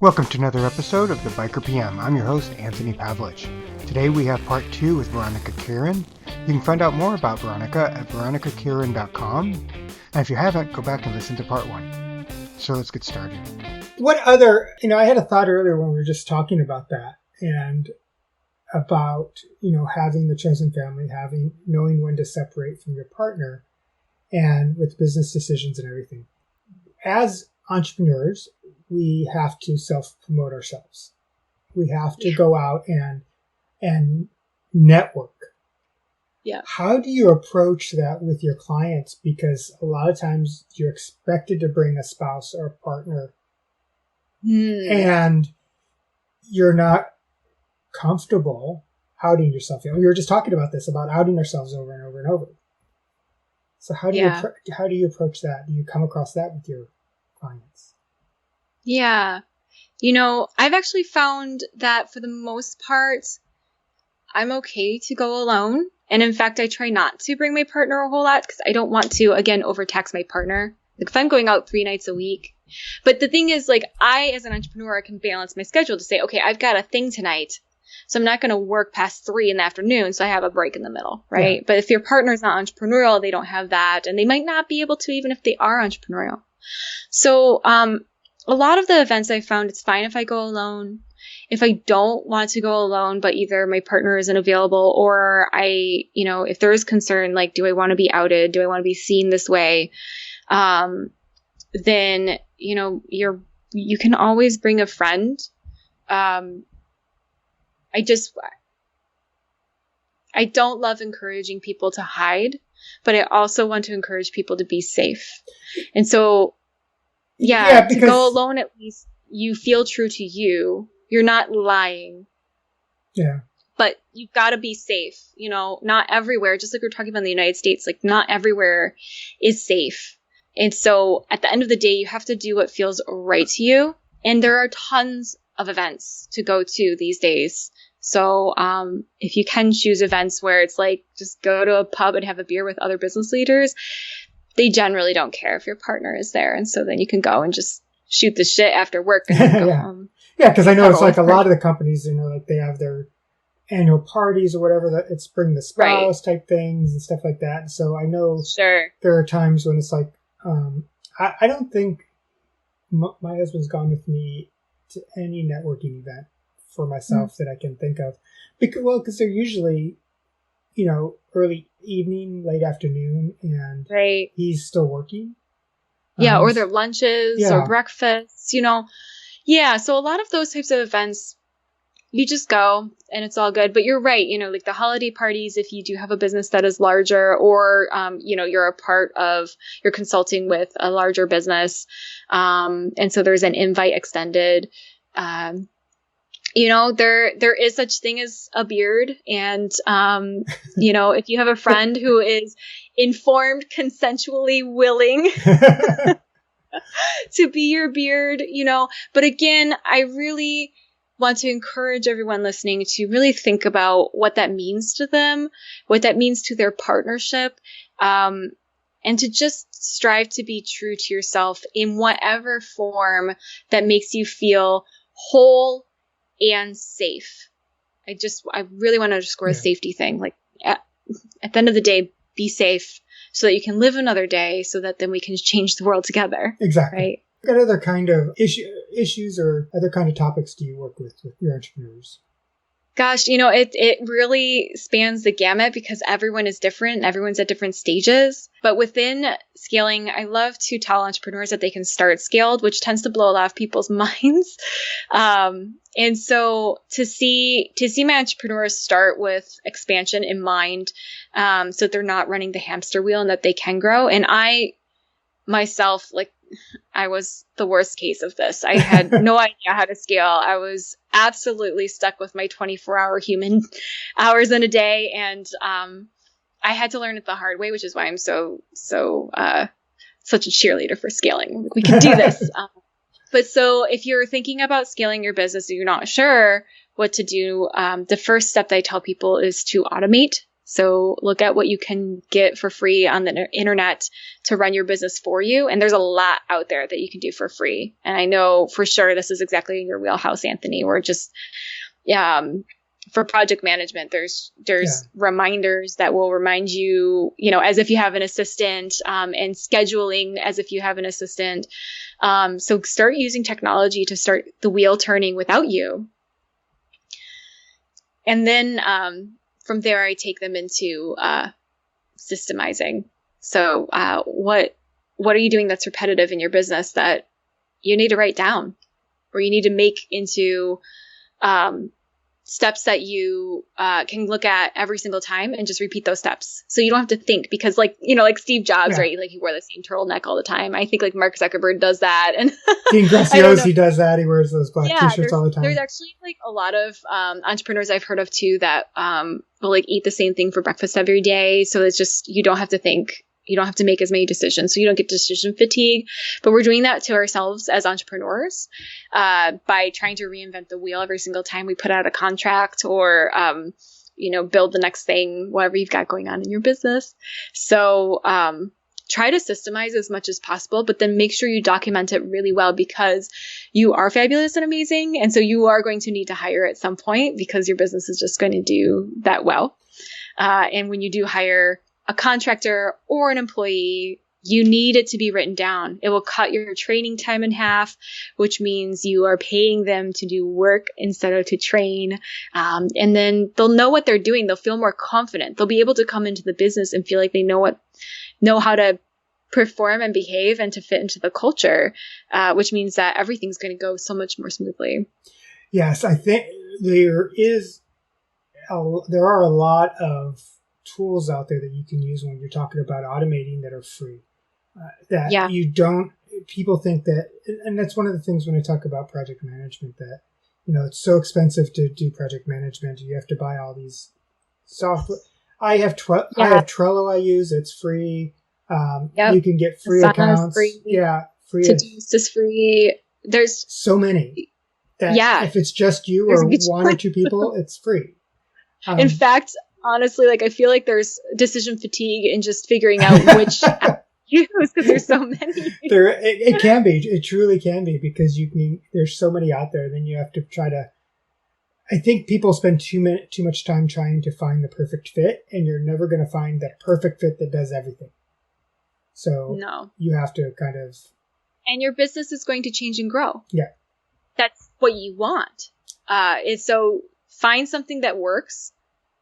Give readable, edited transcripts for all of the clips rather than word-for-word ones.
Welcome to another episode of the Biker PM. I'm your host, Anthony Pavelich. Today we have part 2 with Veronica Kirin. You can find out more about Veronica at veronicakirin.com. And if you haven't, go back and listen to part 1. So let's get started. What other, I had a thought earlier when we were just talking about that and about, having the chosen family, knowing when to separate from your partner and with business decisions and everything. As entrepreneurs, we have to self-promote ourselves. We have to go out and network. Yeah. How do you approach that with your clients? Because a lot of times you're expected to bring a spouse or a partner and you're not comfortable outing yourself. We were just talking about this, about outing ourselves over and over and over. So how do you approach that? Do you come across that with your clients? Yeah. I've actually found that for the most part, I'm okay to go alone. And in fact, I try not to bring my partner a whole lot because I don't want to, again, overtax my partner. Like if I'm going out 3 nights a week. But the thing is, I, as an entrepreneur, can balance my schedule to say, okay, I've got a thing tonight. So I'm not going to work past 3 in the afternoon. So I have a break in the middle, right? Yeah. But if your partner's not entrepreneurial, they don't have that. And they might not be able to, even if they are entrepreneurial. So, a lot of the events I found, it's fine if I go alone. If I don't want to go alone, but either my partner isn't available or if there is concern, like, do I want to be outed? Do I want to be seen this way? Then, you can always bring a friend. I don't love encouraging people to hide, but I also want to encourage people to be safe. And so, to go alone, at least you feel true to you. You're not lying. Yeah. But you've got to be safe. Not everywhere, just like we're talking about in the United States, like not everywhere is safe. And so at the end of the day, you have to do what feels right to you. And there are tons of events to go to these days. So if you can choose events where it's like just go to a pub and have a beer with other business leaders, they generally don't care if your partner is there. And so then you can go and just shoot the shit after work and then go home. Yeah, because I know it's like a lot of the companies, like they have their annual parties or whatever, that it's bring the spouse type things and stuff like that. So I know there are times when it's like, I don't think my husband's gone with me to any networking event for myself that I can think of. Because they're usually, early evening, late afternoon, and he's still working. Yeah, or their lunches or breakfasts, Yeah, so a lot of those types of events, you just go and it's all good. But you're right, like the holiday parties, if you do have a business that is larger or, you're consulting with a larger business. And so there's an invite extended. There is such thing as a beard. And, if you have a friend who is informed, consensually willing to be your beard, but again, I really want to encourage everyone listening to really think about what that means to them, what that means to their partnership, and to just strive to be true to yourself in whatever form that makes you feel whole and safe. I really want to underscore a safety thing. Like at the end of the day, be safe so that you can live another day so that then we can change the world together. Exactly. Right? What other kind of issues or other kind of topics do you work with your entrepreneurs? Gosh, it really spans the gamut because everyone is different and everyone's at different stages. But within scaling, I love to tell entrepreneurs that they can start scaled, which tends to blow a lot of people's minds. And so to see my entrepreneurs start with expansion in mind, so that they're not running the hamster wheel and that they can grow. And I myself, I was the worst case of this. I had no idea how to scale. I was absolutely stuck with my 24-hour human hours in a day. And I had to learn it the hard way, which is why I'm so such a cheerleader for scaling. We can do this. But so if you're thinking about scaling your business and you're not sure what to do, the first step that I tell people is to automate So look at what you can get for free on the internet to run your business for you. And there's a lot out there that you can do for free. And I know for sure this is exactly in your wheelhouse, Anthony. We're just, for project management, there's reminders that will remind you, as if you have an assistant, and scheduling as if you have an assistant. So start using technology to start the wheel turning without you. And then from there, I take them into systemizing. So what are you doing that's repetitive in your business that you need to write down, or you need to make into steps that you can look at every single time and just repeat those steps. So you don't have to think, because like Steve Jobs, right? Like he wore the same turtleneck all the time. I think like Mark Zuckerberg does that. And Dean Graziosi does that. He wears those black t-shirts all the time. There's actually like a lot of entrepreneurs I've heard of too that will like eat the same thing for breakfast every day. So it's just, you don't have to think. You don't have to make as many decisions, so you don't get decision fatigue. But we're doing that to ourselves as entrepreneurs by trying to reinvent the wheel every single time we put out a contract or, build the next thing, whatever you've got going on in your business. So try to systemize as much as possible, but then make sure you document it really well, because you are fabulous and amazing. And so you are going to need to hire at some point, because your business is just going to do that well. And when you do hire a contractor or an employee, you need it to be written down. It will cut your training time in half, which means you are paying them to do work instead of to train. And then they'll know what they're doing. They'll feel more confident. They'll be able to come into the business and feel like they know how to perform and behave and to fit into the culture, which means that everything's going to go so much more smoothly. Yes, I think there are a lot of tools out there that you can use when you're talking about automating that are free. People think that, and that's one of the things when I talk about project management, that, it's so expensive to do project management. You have to buy all these software. I have Trello I use. It's free. You can get free accounts. Free. Yeah. Free. Todoist is free. There's so many that if it's just you or one or two people, it's free. In fact, honestly, like I feel like there's decision fatigue in just figuring out which app to use, because there's so many. It can be. It truly can be, because there's so many out there. Then you have to try to. I think people spend too much time trying to find the perfect fit, and you're never going to find that perfect fit that does everything. So you have to kind of. And your business is going to change and grow. Yeah, that's what you want. So find something that works.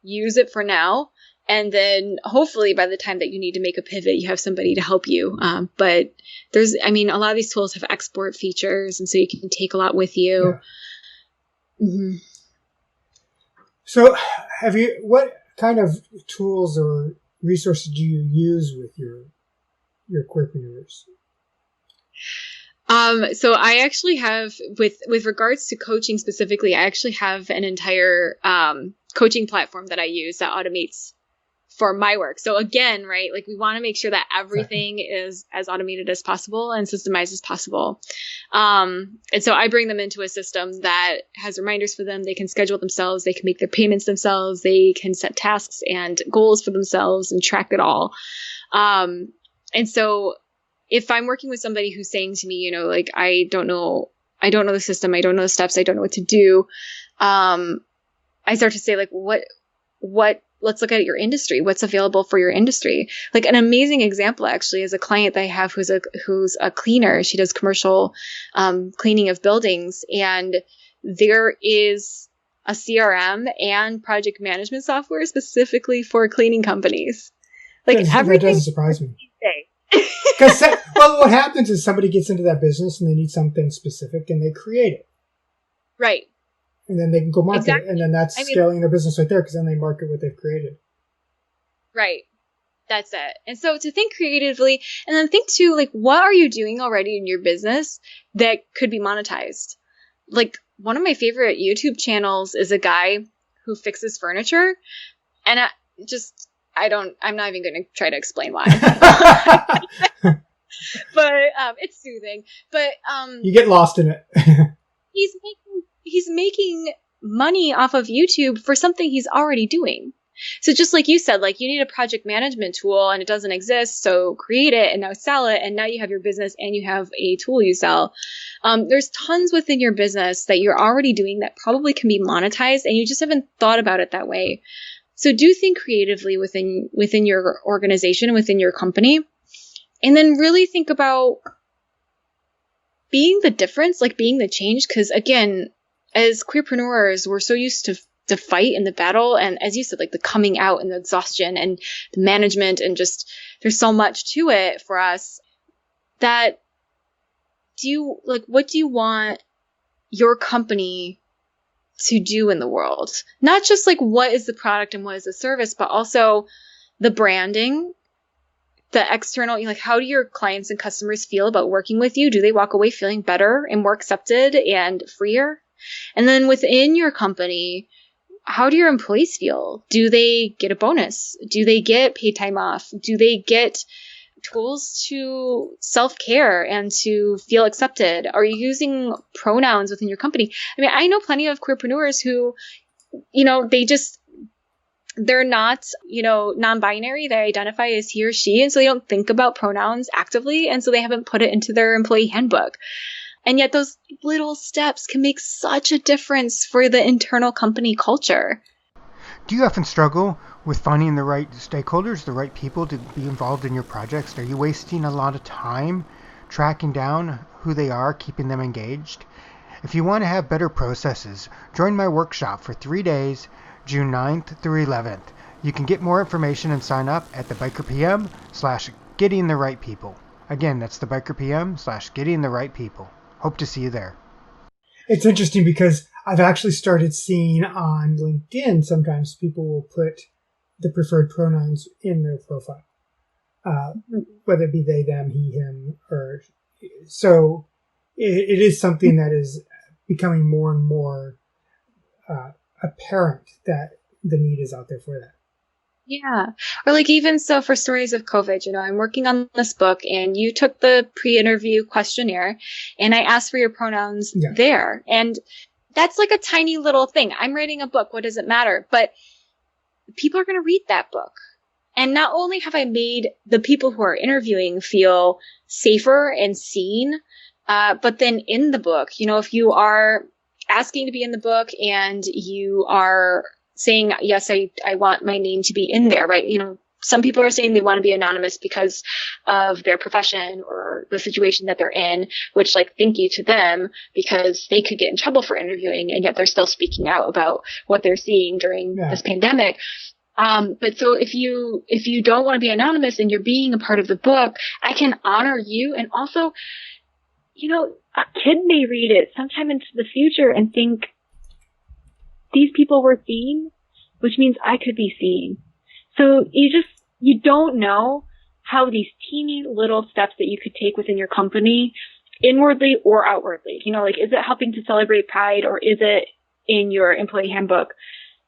Use it for now, and then hopefully by the time that you need to make a pivot, you have somebody to help you. But a lot of these tools have export features, and so you can take a lot with you. Yeah. Mm-hmm. So what kind of tools or resources do you use with your queerpreneurs? So I actually have, with regards to coaching specifically, I actually have an entire coaching platform that I use that automates for my work. So again, right, like we want to make sure that everything is as automated as possible and systemized as possible. And so I bring them into a system that has reminders for them. They can schedule themselves. They can make their payments themselves. They can set tasks and goals for themselves and track it all. And so if I'm working with somebody who's saying to me, like, I don't know the system, I don't know the steps, I don't know what to do. I start to say, like, let's look at your industry. What's available for your industry? Like an amazing example actually is a client that I have who's a cleaner. She does commercial cleaning of buildings, and there is a CRM and project management software specifically for cleaning companies. Like everything. That doesn't surprise me. Because what happens is somebody gets into that business and they need something specific and they create it. Right. And then they can go market it. And then that's scaling their business right there, because then they market what they've created. Right. That's it. And so to think creatively, and then think too, like, what are you doing already in your business that could be monetized? Like one of my favorite YouTube channels is a guy who fixes furniture. And I'm not even going to try to explain why. But it's soothing. But you get lost in it. he's making money off of YouTube for something he's already doing. So just like you said, like you need a project management tool and it doesn't exist. So create it and now sell it. And now you have your business and you have a tool you sell. There's tons within your business that you're already doing that probably can be monetized and you just haven't thought about it that way. So do think creatively within your organization, within your company, and then really think about being the difference, like being the change. Because again, as queerpreneurs, we're so used to fight in the battle. And as you said, like the coming out and the exhaustion and the management and just there's so much to it for us that what do you want your company to do in the world? Not just like what is the product and what is the service, but also the branding, the external, like how do your clients and customers feel about working with you? Do they walk away feeling better and more accepted and freer? And then within your company, how do your employees feel? Do they get a bonus? Do they get paid time off? Do they get tools to self-care and to feel accepted? Are you using pronouns within your company? I mean, I know plenty of queerpreneurs who, they're not, non-binary. They identify as he or she. And so they don't think about pronouns actively. And so they haven't put it into their employee handbook. And yet those little steps can make such a difference for the internal company culture. Do you often struggle with finding the right stakeholders, the right people to be involved in your projects? Are you wasting a lot of time tracking down who they are, keeping them engaged? If you want to have better processes, join my workshop for 3 days, June 9th through 11th. You can get more information and sign up at thebikerpm/gettingtherightpeople. Again, that's thebikerpm/gettingtherightpeople. Hope to see you there. It's interesting because I've actually started seeing on LinkedIn sometimes people will put the preferred pronouns in their profile, whether it be they, them, he, him, or so. It is something that is becoming more and more apparent that the need is out there for that. Yeah. Or like even so for stories of COVID, I'm working on this book and you took the pre-interview questionnaire and I asked for your pronouns there. And that's like a tiny little thing. I'm writing a book. What does it matter? But people are going to read that book. And not only have I made the people who are interviewing feel safer and seen, but then in the book, if you are asking to be in the book and you are saying, yes, I want my name to be in there, right? Some people are saying they want to be anonymous because of their profession or the situation that they're in, which thank you to them because they could get in trouble for interviewing and yet they're still speaking out about what they're seeing during this pandemic. But so if you don't want to be anonymous and you're being a part of the book, I can honor you. And also, a kid may read it sometime into the future and think, these people were seen, which means I could be seen. So you don't know how these teeny little steps that you could take within your company, inwardly or outwardly, is it helping to celebrate Pride or is it in your employee handbook?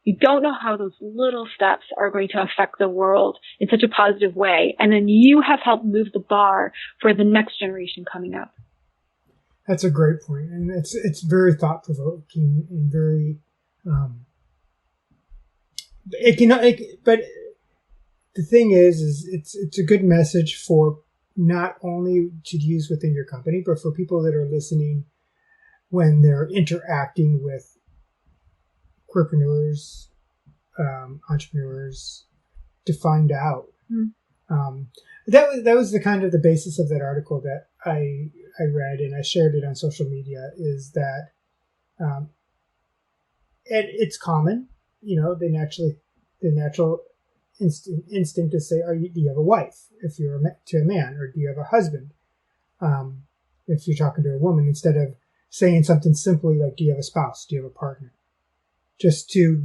You don't know how those little steps are going to affect the world in such a positive way. And then you have helped move the bar for the next generation coming up. That's a great point. And it's very thought provoking and very, but the thing is it's a good message for not only to use within your company, but for people that are listening when they're interacting with queerpreneurs, entrepreneurs, to find out. That was the kind of the basis of that article that I read, and I shared it on social media, is that it's common, the natural instinct to say, do you have a wife if you're to a man, or do you have a husband if you're talking to a woman, instead of saying something simply like, do you have a spouse, do you have a partner, just to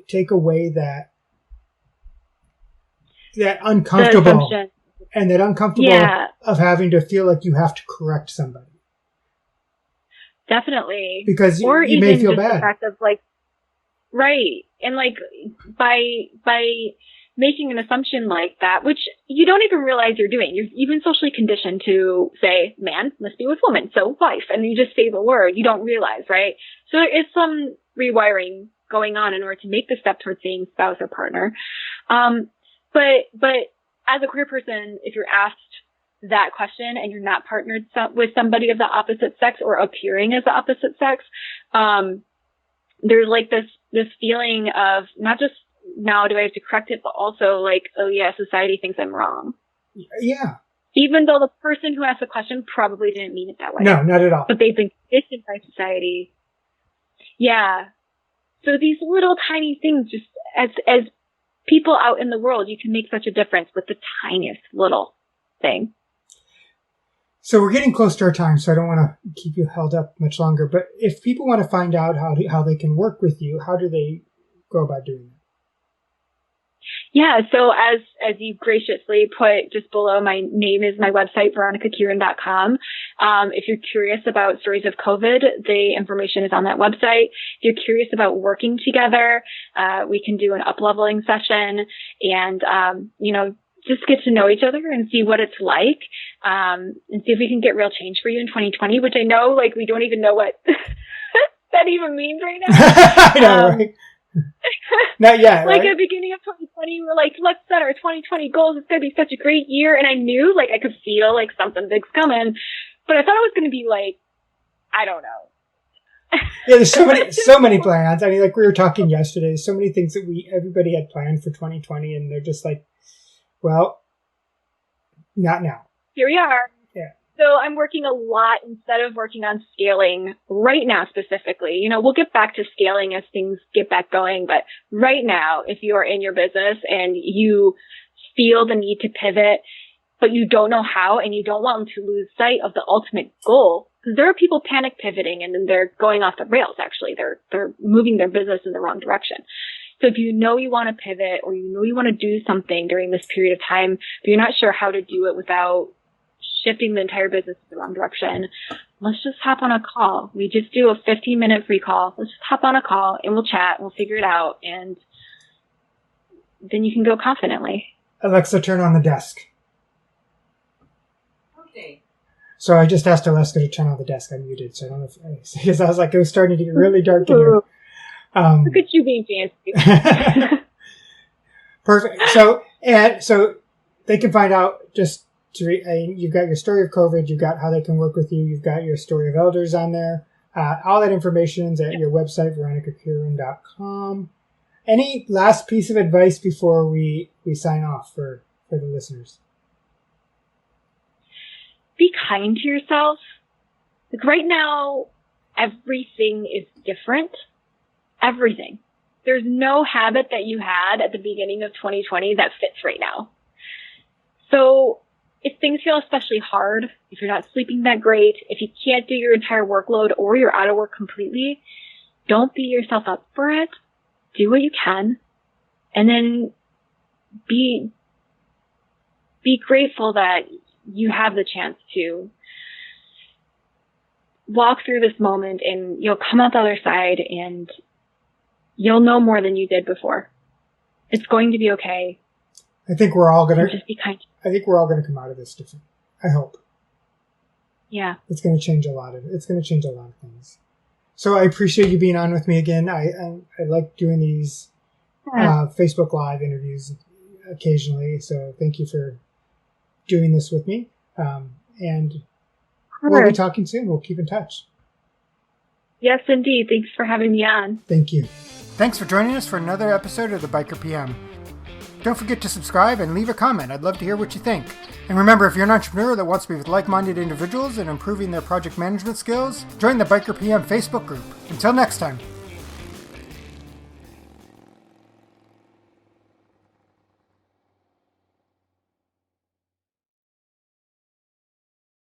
take away that uncomfortable of having to feel like you have to correct somebody. Definitely. Because you may feel bad. The fact of right. And by making an assumption like that, which you don't even realize you're doing. You're even socially conditioned to say, man must be with woman, so wife. And you just say the word. You don't realize, right? So there is some rewiring going on in order to make the step towards saying spouse or partner. But as a queer person, if you're asked that question and you're not partnered with somebody of the opposite sex or appearing as the opposite sex, there's like this feeling of not just now do I have to correct it, but also like, oh yeah, society thinks I'm wrong. Yeah. Even though the person who asked the question probably didn't mean it that way. No, not at all. But they've been conditioned by society. Yeah. So these little tiny things, just as people out in the world, you can make such a difference with the tiniest little thing. So we're getting close to our time, so I don't want to keep you held up much longer. But if people want to find out how they can work with you, how do they go about doing that? Yeah, so as you graciously put just below my name is my website, veronicakirin.com. If you're curious about stories of COVID, the information is on that website. If you're curious about working together, we can do an up-leveling session and, just get to know each other and see what it's like, and see if we can get real change for you in 2020, which I know, like, we don't even know what that even means right now. I know, right? Not yet. Like right? at the beginning of 2020, we were like, let's set our 2020 goals. It's going to be such a great year. And I knew, like, I could feel like something big's coming, but I thought it was going to be like, I don't know. Yeah, there's so many plans. I mean, like we were talking yesterday, so many things that everybody had planned for 2020, and they're just like, well, not now. Here we are. Yeah. So I'm working a lot instead of working on scaling right now specifically. We'll get back to scaling as things get back going. But right now, if you are in your business and you feel the need to pivot, but you don't know how and you don't want to lose sight of the ultimate goal, because there are people panic pivoting and then they're going off the rails, actually. They're moving their business in the wrong direction. So if you know you want to pivot or you know you want to do something during this period of time, but you're not sure how to do it without shifting the entire business in the wrong direction, let's just hop on a call. We just do a 15-minute free call. Let's just hop on a call and we'll chat. We'll figure it out. And then you can go confidently. Alexa, turn on the desk. Okay. So I just asked Alexa to turn on the desk. I muted, so I don't know because I was like, it was starting to get really dark in here. Look at you being fancy. Perfect. So they can find out just you've got your story of COVID, you've got how they can work with you, you've got your story of elders on there. All that information is at your website, veronicakirin.com. Any last piece of advice before we sign off for the listeners? Be kind to yourself. Like right now, everything is different. Everything. There's no habit that you had at the beginning of 2020 that fits right now. So if things feel especially hard, if you're not sleeping that great, if you can't do your entire workload or you're out of work completely, don't beat yourself up for it. Do what you can. And then be grateful that you have the chance to walk through this moment and you'll come out the other side and you'll know more than you did before. It's going to be okay. I think we're all gonna just be kind. I think we're all gonna come out of this different. I hope. Yeah. It's gonna change a lot of things. So I appreciate you being on with me again. I like doing these Facebook Live interviews occasionally. So thank you for doing this with me. And we'll be talking soon. We'll keep in touch. Yes, indeed. Thanks for having me on. Thank you. Thanks for joining us for another episode of the Biker PM. Don't forget to subscribe and leave a comment. I'd love to hear what you think. And remember, if you're an entrepreneur that wants to be with like-minded individuals and improving their project management skills, join the Biker PM Facebook group. Until next time.